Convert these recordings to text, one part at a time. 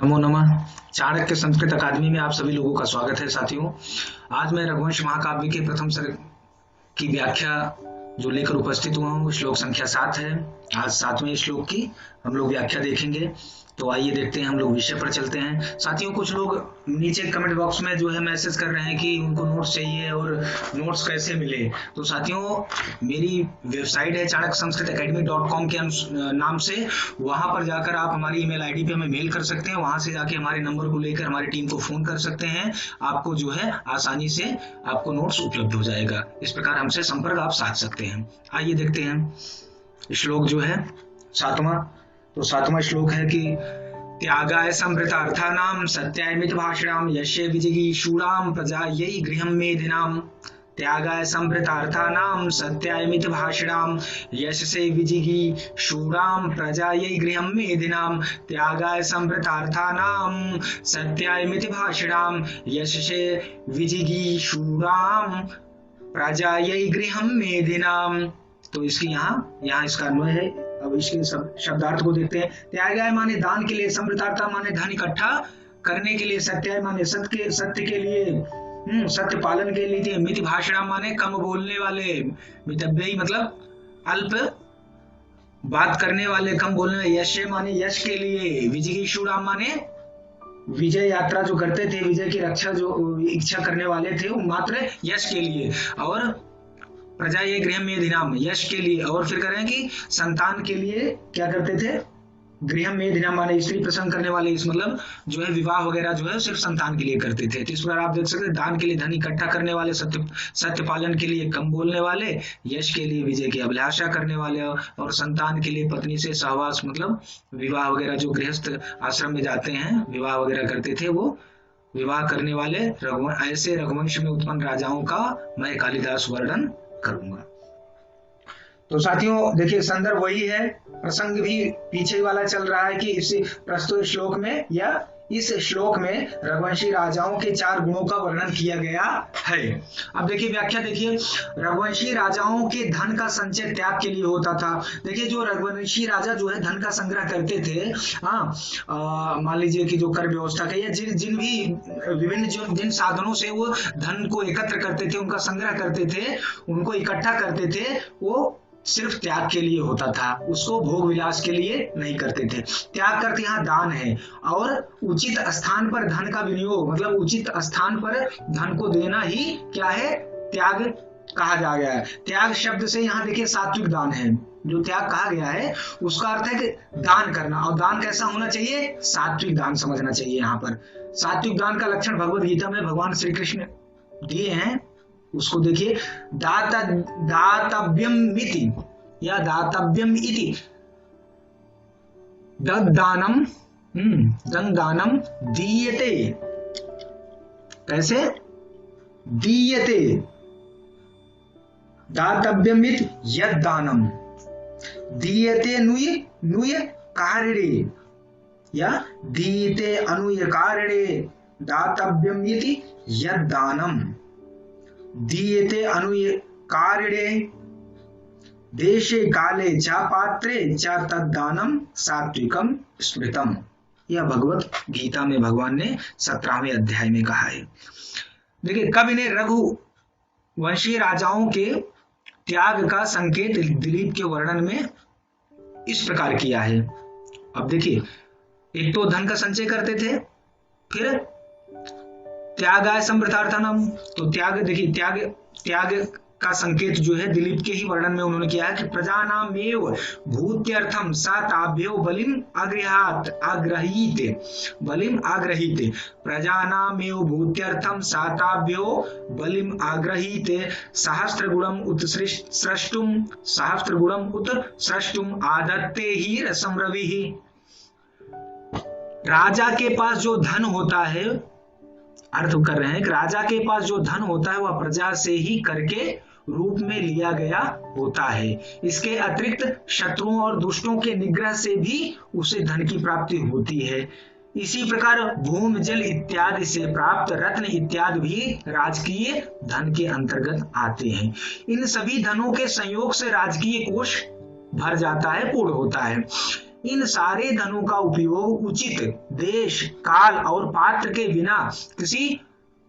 नमो नमः। चाणक्य संस्कृत अकादमी में आप सभी लोगों का स्वागत है साथियों। आज मैं रघुवंश महाकाव्य के प्रथम सर्ग की व्याख्या जो लेकर उपस्थित हुआ हूँ। श्लोक संख्या 7 है। आज 7वें श्लोक की हम लोग व्याख्या देखेंगे। तो आइए देखते हैं, हम लोग विषय पर चलते हैं। साथियों, कुछ लोग नीचे कमेंट बॉक्स में जो है मैसेज कर रहे हैं कि उनको नोट्स चाहिए और नोट्स कैसे मिले। तो साथियों, मेरी वेबसाइट है chanakyasanskritacademy.com के नाम से। वहां पर जाकर आप हमारी ईमेल आईडी पे हमें मेल कर सकते हैं। वहां से जाके हमारे नंबर को लेकर हमारी टीम को फोन कर सकते हैं। आपको जो है आसानी से आपको नोट्स उपलब्ध हो जाएगा। इस प्रकार हमसे संपर्क आप साध सकते हैं। आइए देखते हैं श्लोक जो है 7वां। तो 7वां श्लोक है कि त्यागाय संवृतार्थानां सत्याय भाषणाम यस्य विजिगीषूणां प्रजायै गृहं मेदिनाम्। त्यागाय संवृतार्थानां सत्याय भाषणाम यशसे विजिगीषूणां प्रजायै गृहं मेदिनाम्। त्यागाय संवृतार्थानां सत्याय भाषणाम यशसे विजिगीषूणां प्रजायै गृहं मेदिनाम्। तो इसकी यहाँ इसका अन्वय है। अब इसके शब्दार्थ को देखते हैं। त्यागाय माने दान के लिए, संवृतार्था माने धन इकट्ठा करने के लिए, सत्याय माने सत्य के लिए, सत्य पालन के लिए, मित भाषण माने कम बोलने वाले, मितव्ययी मतलब अल्प बात करने वाले, कम बोलने वाले, यश माने यश के लिए, विजिगीषूणां माने विजय यात्रा जो करते थे, विजय की रक्षा जो इच्छा करने वाले थे, वो मात्र यश के लिए, और प्रजा ये गृह में दिनाम यश के लिए, और फिर कह रहे हैं कि संतान के लिए क्या करते थे, गृह में दिनाम माने स्त्री प्रसन्न करने वाले, इस मतलब जो है विवाह वगैरह जो है सिर्फ संतान के लिए करते थे। तो इस प्रकार आप देख सकते हैं, दान के लिए धन इकट्ठा करने वाले, सत्य पालन के लिए कम बोलने वाले, यश के लिए विजय की अभिलाषा करने वाले, और संतान के लिए पत्नी से सहवास मतलब विवाह वगैरह, जो गृहस्थ आश्रम में जाते हैं विवाह वगैरह करते थे, वो विवाह करने वाले ऐसे रघुवंश में उत्पन्न राजाओं का मैं कालिदास वर्णन करूंगा। तो साथियों देखिए, संदर्भ वही है, प्रसंग भी पीछे वाला चल रहा है कि इस प्रस्तुत श्लोक में या इस श्लोक में रघुवंशी राजाओं के 4 गुणों का वर्णन किया गया है। अब देखिए व्याख्या देखिए, रघुवंशी राजाओं के धन का संचय त्याग के लिए होता था। देखिए, जो रघुवंशी राजा जो है धन का संग्रह करते थे, मान लीजिए कि जो कर व्यवस्था के या जिन भी विभिन्न जिन साधनों से वो धन को एकत्र करते थे, उनका संग्रह करते थे, उनको इकट्ठा करते थे, वो सिर्फ त्याग के लिए होता था, उसको भोग विलास के लिए नहीं करते थे। त्याग करते यहाँ दान है, और उचित स्थान पर धन का विनियोग मतलब उचित स्थान पर धन को देना ही क्या है, त्याग कहा जा गया है। त्याग शब्द से यहाँ देखिए सात्विक दान है, जो त्याग कहा गया है उसका अर्थ है कि दान करना, और दान कैसा होना चाहिए, सात्विक दान समझना चाहिए। यहाँ पर सात्विक दान का लक्षण भगवद गीता में भगवान श्री कृष्ण दिए हैं, उसको देखिए। दातव्यम इति या दातव्यम इति ददानम दानम दीयते। कैसे दीयते, दातव्यम इति यद दानम दीयते नुय कारिणे या दीयते अनुय कारिणे, दातव्यम इति यद दानम दीयते अनुय कारिणे देशे काले च पात्रे च तद्दानम सात्विकम स्मृतम। यह भगवत गीता में भगवान ने 17वें अध्याय में कहा है। देखिए, कवि ने रघुवंशी राजाओं के त्याग का संकेत दिलीप के वर्णन में इस प्रकार किया है। अब देखिए, एक तो धन का संचय करते थे, फिर त्यागाय संवृतार्थानाम, तो त्याग देखिए, त्याग का संकेत जो है दिलीप के ही वर्णन में उन्होंने किया है कि प्रजानामेव भूत्यर्थम साताभ्यो बलिम आग्रहीते प्रजानामेव भूत्यर्थम साताभ्यो बलिम आग्रहीते सहस्त्रगुणम उत्सृष्टुम आदत्ते ही रसम रविहि। राजा के पास जो धन होता है, अर्थ कर रहे हैं कि राजा के पास जो धन होता है वह प्रजा से ही करके रूप में लिया गया होता है। इसके अतिरिक्त शत्रुओं और दुष्टों के निग्रह से भी उसे धन की प्राप्ति होती है। इसी प्रकार भूमि जल इत्यादि से प्राप्त रत्न इत्यादि भी राजकीय धन के अंतर्गत आते हैं। इन सभी धनों के संयोग से राजकीय कोष भर जाता है, पूर्ण होता है। इन सारे धनों का उपयोग उचित देश, काल और पात्र के बिना किसी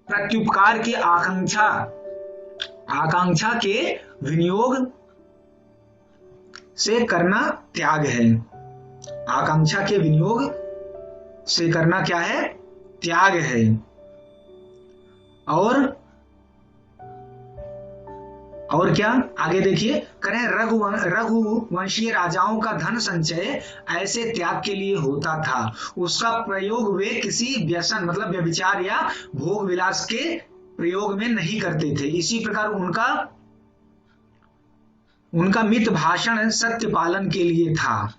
प्रत्युपकार की आकांक्षा के विनियोग से करना त्याग है। आकांक्षा के विनियोग से करना क्या है? त्याग है। और क्या आगे देखिए, करें रघुवंशीय राजाओं का धन संचय ऐसे त्याग के लिए होता था, उसका प्रयोग वे किसी व्यसन मतलब व्यभिचार या भोग विलास के प्रयोग में नहीं करते थे। इसी प्रकार उनका मित भाषण सत्य पालन के लिए था।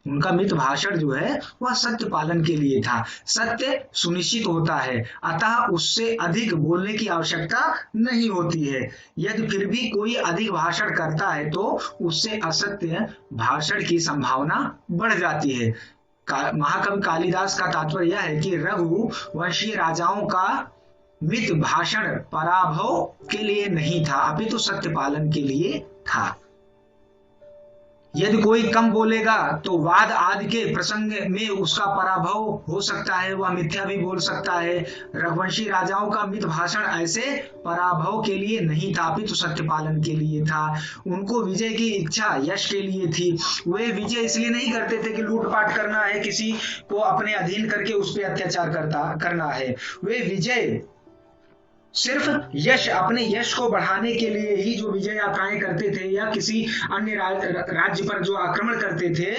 उनका मित भाषण जो है वह सत्य पालन के लिए था। सत्य सुनिश्चित होता है, अतः उससे अधिक बोलने की आवश्यकता नहीं होती है। यदि फिर भी कोई अधिक भाषण करता है तो उससे असत्य भाषण की संभावना बढ़ जाती है। महाकवि कालिदास का तात्पर्य यह है कि रघुवंशीय राजाओं का मित भाषण पराभव के लिए नहीं था, अपितु सत्य पालन के लिए था। यदि कोई कम बोलेगा तो वाद आदि के प्रसंग में उसका पराभव हो सकता है, वह मिथ्या भी बोल सकता है। रघुवंशी राजाओं का मित भाषण ऐसे पराभव के लिए नहीं था, अपितु सत्य पालन के लिए था। उनको विजय की इच्छा यश के लिए थी। वे विजय इसलिए नहीं करते थे कि लूटपाट करना है, किसी को अपने अधीन करके उस पर अत्याचार करना है। वे विजय सिर्फ यश, अपने यश को बढ़ाने के लिए ही जो विजय यात्राएं करते थे या किसी अन्य राज्य पर जो आक्रमण करते थे,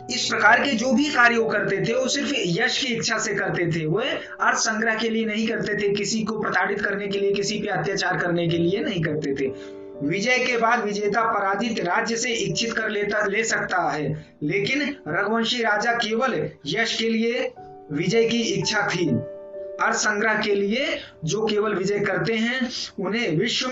इस प्रकार के जो भी कार्य करते थे वो सिर्फ यश की इच्छा से करते थे। वे अर्थ संग्रह के लिए नहीं करते थे, किसी को प्रताड़ित करने के लिए, किसी पे अत्याचार करने के लिए नहीं करते थे। विजय के बाद विजेता पराजित राज्य से इच्छित कर ले सकता है, लेकिन रघुवंशी राजा केवल यश के लिए विजय की इच्छा थी। अर्थ संग्रह के लिए जो केवल विजय करते हैं उन्हें विश्व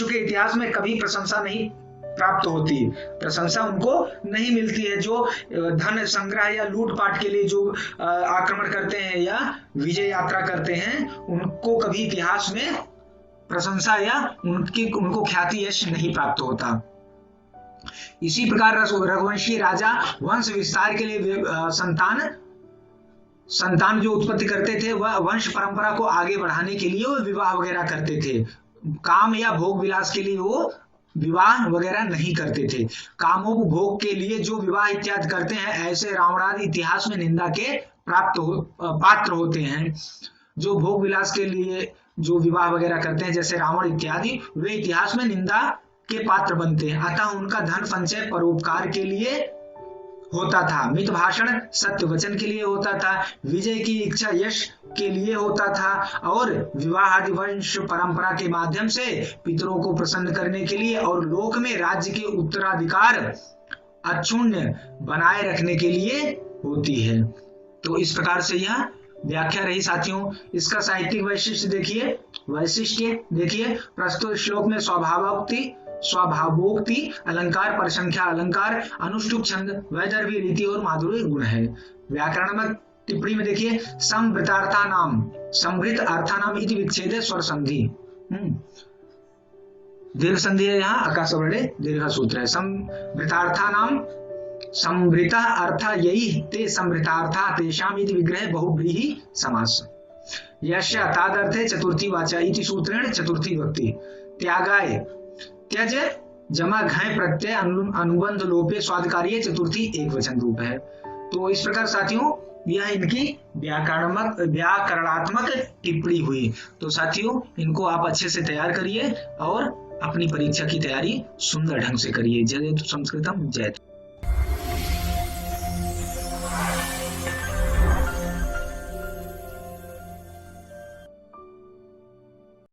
के इतिहास में कभी प्रशंसा नहीं प्राप्त होती, प्रशंसा उनको नहीं मिलती है। जो धन संग्रह या लूटपाट के लिए जो आक्रमण करते हैं या विजय यात्रा करते हैं, उनको कभी इतिहास में प्रशंसा या उनको ख्याति यश नहीं प्राप्त होता। इसी प्रकार रघुवंशी राजा वंश विस्तार के लिए संतान जो उत्पत्ति करते थे, वह वंश परंपरा को आगे बढ़ाने के लिए वो विवाह वगैरह करते थे। काम या भोग विलास के लिए वो विवाह वगैरह नहीं करते थे। कामोपभोग के लिए जो विवाह इत्यादि करते हैं, ऐसे रावणादि इतिहास में निंदा के पात्र होते हैं। जो भोग विलास के लिए जो विवाह वगैरह करते हैं जैसे रावण इत्यादि, वे इतिहास में निंदा के पात्र बनते हैं। अतः उनका धन संचय परोपकार के लिए होता था, मित भाषण सत्य वचन के लिए होता था, विजय की इच्छा यश के लिए होता था, और विवाह आदि वंश परंपरा के माध्यम से पितरों को प्रसन्न करने के लिए और लोक में राज्य के उत्तराधिकार अक्षुण्ण बनाए रखने के लिए होती है। तो इस प्रकार से यह व्याख्या रही साथियों। इसका साहित्यिक वैशिष्ट्य देखिए, प्रस्तुत श्लोक में स्वभावोक्ति, अलंकार, परिसंख्या अलंकार, अनुष्टुप छंद, वैदर्भी रीति और माधुर्य गुण है। व्याकरणात्मक टिप्पणी में देखिए, संभृत अर्थानाम इति विच्छेदे स्वर संधि, दीर्घ संधि है यहाँ, आकाशवर्णे दीर्घ सूत्र है। संभृतार्थानाम संभृता अर्थ यही ते संभृतार्था तेषाम इति विग्रह बहुव्रीहि समास। यस्य तादर्थे चतुर्थी वाचा इति सूत्रेण चतुर्थी विभक्ति। त्यागाय त्यज जमा घय प्रत्यय अनुबंध लोपे स्वादकार्य चतुर्थी एक वचन रूप है। तो इस प्रकार साथियों यह इनकी व्याकरणात्मक टिप्पणी हुई। तो साथियों इनको आप अच्छे से तैयार करिए और अपनी परीक्षा की तैयारी सुंदर ढंग से करिए। जय संस्कृतम जय।